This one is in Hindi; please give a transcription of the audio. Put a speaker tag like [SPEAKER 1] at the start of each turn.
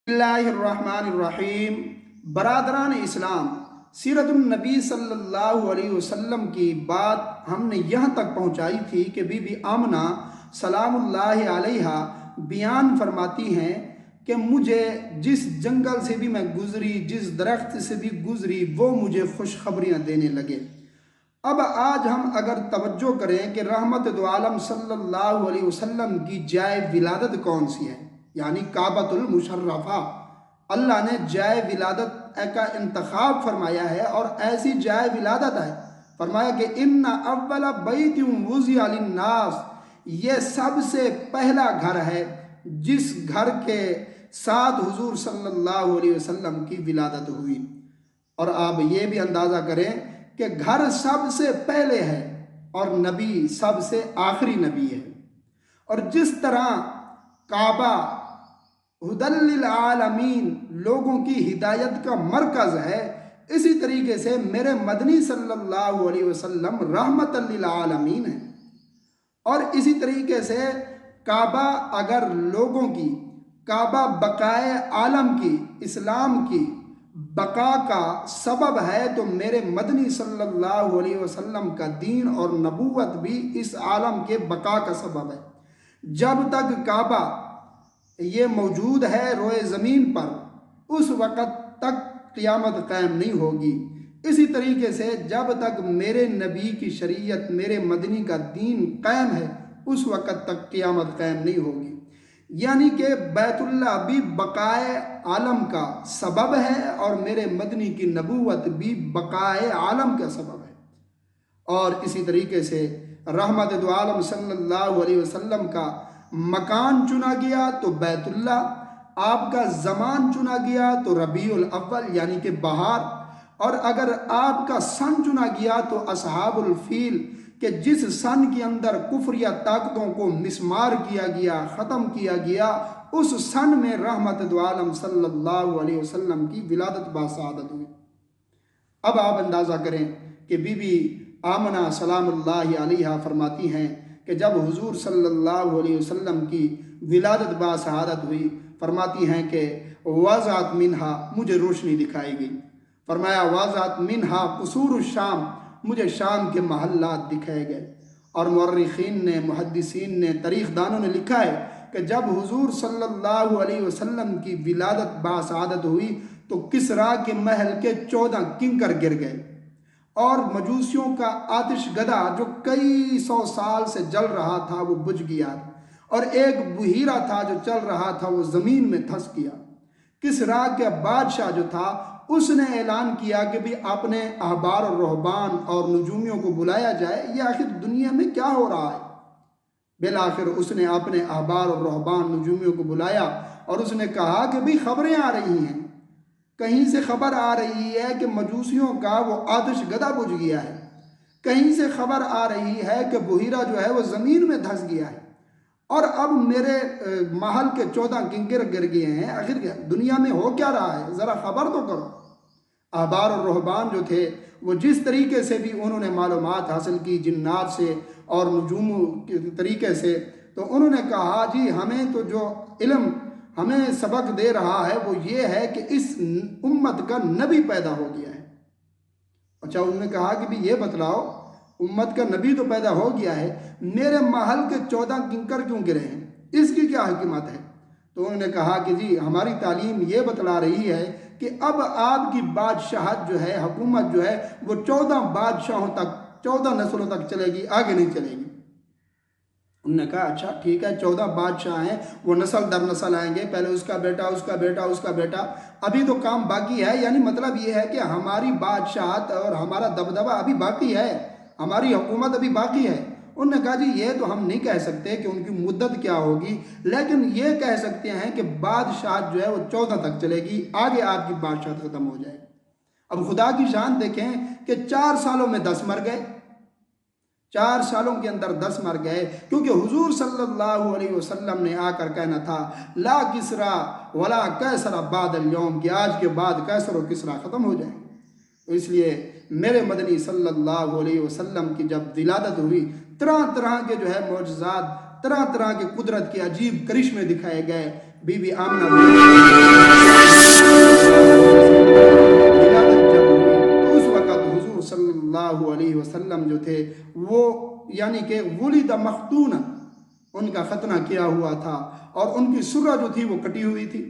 [SPEAKER 1] बिस्मिल्लाहिर्रहमानिर्रहीम। बरादरान इस्लाम, सीरतुन नबी सल्लल्लाहु अलैहि वसल्लम की बात हमने यहाँ तक पहुँचाई थी कि बीबी आमना सलामुल्लाहि अलैहा बयान फरमाती हैं कि मुझे जिस जंगल से भी मैं गुजरी, जिस दरख्त से भी गुजरी, वो मुझे खुशखबरियाँ देने लगे। अब आज हम अगर तवज्जो करें कि रहमत दो आलम सल्लल्लाहु अलैहि वसल्लम की जाए विलादत कौन सी है, यानी काबतुल मुशर्रफा, अल्लाह ने जाए विलादत का इंतखाब फरमाया है और ऐसी जाए विलादत है। फरमाया कि इन्ना अव्वला बैतिम वुज़िअ लिन्नास, ये सबसे पहला घर है जिस घर के साथ हुजूर सल्लल्लाहु अलैहि वसल्लम की विलादत हुई। और आप ये भी अंदाज़ा करें कि घर सबसे पहले है और नबी सबसे आखिरी नबी है। और जिस तरह काबा हुदल्लिल आलमीन, लोगों की हिदायत का मरकज़ है, इसी तरीके से मेरे मदनी सल्लल्लाहु अलैहि वसल्लम रहमतल लिल आलमीन है। और इसी तरीके से काबा अगर लोगों की, काबा बकाए आलम की, इस्लाम की बका का सबब है, तो मेरे मदनी सल्लल्लाहु अलैहि वसल्लम का दीन और नबूवत भी इस आलम के बका का सबब है। जब तक काबा ये मौजूद है रोए ज़मीन पर, उस वक़्त तक क़यामत कायम नहीं होगी। इसी तरीके से जब तक मेरे नबी की शरीयत, मेरे मदनी का दीन कायम है, उस वक़्त तक क़यामत कायम नहीं होगी। यानी कि बैतुल्लाह भी बकाए आलम का सबब है और मेरे मदनी की नबूवत भी बकाए आलम का सबब है। और इसी तरीके से रहमत दो आलम सल्लल्लाहु अलैहि वसल्लम का मकान चुना गया तो बैतुल्लाह, आपका ज़मान चुना गया तो रबीउल अव्वल यानी कि बहार, और अगर आपका सन चुना गया तो असहाबुल फील, कि जिस सन के अंदर कुफ्र या ताकतों को मिसमार किया गया, ख़त्म किया गया, उस सन में रहमत दो आलम सल्लल्लाहु अलैहि वसल्लम की विलादत बासादत हुई। अब आप अंदाज़ा करें कि बीबी आमना सलामुल्लाहि अलैहा फरमाती हैं कि जब हुजूर सल्लल्लाहु अलैहि वसल्लम की विलादत बाशहादत हुई, फरमाती हैं कि वाज़ात मिन्हा, मुझे रोशनी दिखाई गई। फरमाया वाज़ात मिन्हा कुसूर शाम, मुझे शाम के महल्लात दिखाए गए। और मुअर्रिखीन ने, मुहद्दिसीन ने, तारीख़दानों ने लिखा है कि जब हुजूर सल्लल्लाहु अलैहि वसल्लम की विलादत बाशहादत हुई तो किसरा के महल के 14 किंकर गिर गए और मजूसियों का आतिश गदा जो कई सौ साल से जल रहा था वो बुझ गया, और एक बुहीरा था जो चल रहा था वो ज़मीन में धंस गया। किसरा के बादशाह जो था उसने ऐलान किया कि भी अपने अहबार और रहबान और नजूमियों को बुलाया जाए, ये आखिर दुनिया में क्या हो रहा है। बिलाखिर उसने अपने अहबार और रहबान नजूमियों को बुलाया और उसने कहा कि भाई खबरें आ रही हैं, कहीं से खबर आ रही है कि मजूसियों का वो आतिश गदा बुझ गया है, कहीं से खबर आ रही है कि बुहीरा जो है वो ज़मीन में धंस गया है, और अब मेरे महल के 14 किंकर गिर गए हैं। आखिर दुनिया में हो क्या रहा है, ज़रा खबर तो करो। अहबार और रहबान जो थे वो जिस तरीके से भी उन्होंने मालूमात हासिल की जिन्नात से और नजूमों के तरीके से, तो उन्होंने कहा जी हमें तो जो इल्म हमें सबक दे रहा है वो ये है कि इस उम्मत का नबी पैदा हो गया है। अच्छा, उन्होंने कहा कि भी ये बतलाओ, उम्मत का नबी तो पैदा हो गया है, मेरे महल के 14 किंकर क्यों गिरे हैं, इसकी क्या हिकमत है। तो उन्होंने कहा कि जी हमारी तालीम ये बतला रही है कि अब आपकी बादशाहत जो है, हुकूमत जो है, वो 14 बादशाहों तक, 14 नस्लों तक चलेगी, आगे नहीं चलेगी। उन्होंने कहा अच्छा ठीक है, 14 बादशाह हैं, वो नस्ल दर नस्ल आएंगे, पहले उसका बेटा, उसका बेटा, उसका बेटा, अभी तो काम बाकी है। यानी मतलब ये है कि हमारी बादशाहत और हमारा दबदबा अभी बाकी है, हमारी हुकूमत अभी बाकी है। उन्होंने कहा जी ये तो हम नहीं कह सकते कि उनकी मुद्दत क्या होगी, लेकिन ये कह सकते हैं कि बादशाहत जो है वो 14 तक चलेगी, आगे आपकी बादशाहत ख़त्म हो जाएगी। अब खुदा की शान देखें कि 4 सालों में 10 मर गए, 4 सालों के अंदर 10 मर गए, क्योंकि हुजूर सल्लल्लाहु अलैहि वसल्लम ने आकर कहना था ला किसरा वला कैसरा बादल यौम, कि आज के बाद कैसर और किसरा ख़त्म हो जाए। तो इसलिए मेरे मदनी सल्लल्लाहु अलैहि वसल्लम की जब विलादत हुई, तरह तरह के जो है मौजज़ात, तरह तरह के कुदरत के अजीब करिश्मे दिखाए गए। बीबी आमना सल्लल्लाहु अलैहि वसल्लम जो थे वो यानी कि वुलिद मख्तून, उनका ख़तना किया हुआ था और उनकी सुर्रा जो थी वो कटी हुई थी।